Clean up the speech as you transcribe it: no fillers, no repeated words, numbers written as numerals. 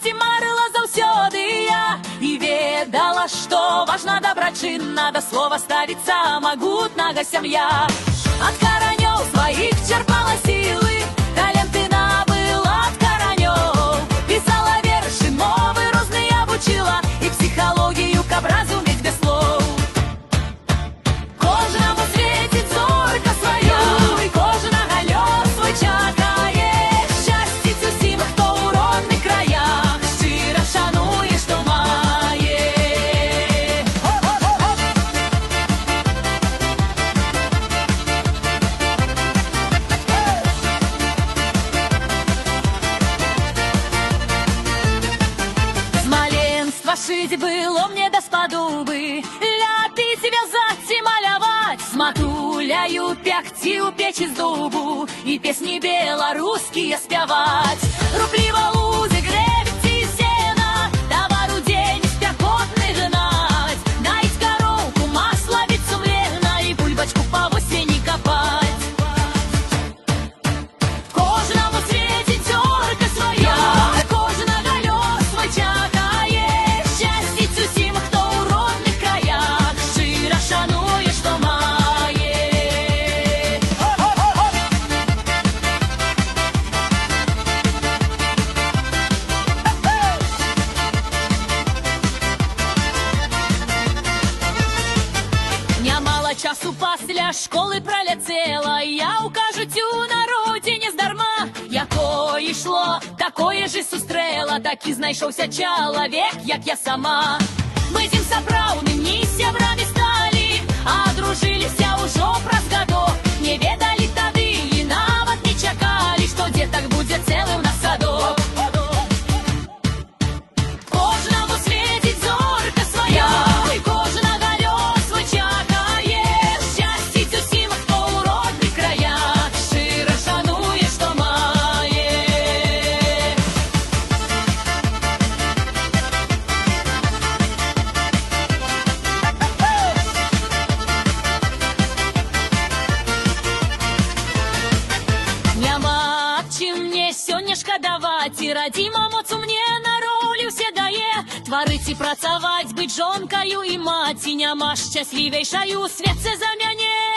свеце марыла заўсёды я і ведала, што важна дабрачынна да слова ставіцца магутнага сям'я. Ад каранёў сваіх чарпала сілы, таленты набыла ад каранёў, пісала вершы, мовы розныя вучыла і псіхалогію, каб разумець без слоў. Кожнаму свеціць зорка свая, і кожнага лёс свой чакае. Шчасціць усім, хто ў родных краях шчыра шануе, што мае. З маленства шыць было мне даспадобы, ляпіць, вязаць і маляваць, з матуляю пекці ў печы з дубу і песні беларускія спяваць. Рупліва лузы грэбці і сена, тавар у дзень спякотны гнаць, даіць кароўку, масла біць сумлена і бульбачку па восені капаць. Кожнаму свеціць зорка свая, кожнага лёс свой чакае. Шчасціць усім, хто ў родных краях шчыра шануе, што мае. Нямала часу пасля школы праляцела, я ў кажуць у народзе нездарма. Якое ішло, такое ж і сустрэла, такі знайшоўся чалавек, як я сама. Мы з ім сапраўднымі сябрамі сталі, а дружыліся ўжо праз гадок. Не ведалі тады і нават не чакалі, што дзетак будзе цэлы ў нас садок. Кожнаму свеціць зорка свая, і кожнага лёс свой чакае. Шчасціць усім, хто ў родных краях шчыра шануе, што мае. Няма аб чым мне сёння шкадаваць, і радзіма моцу мне на ролі ўсе дае. Тварыць і працаваць, быць жонкаю і маці, няма шчаслівейшаю ў свеце за мяне.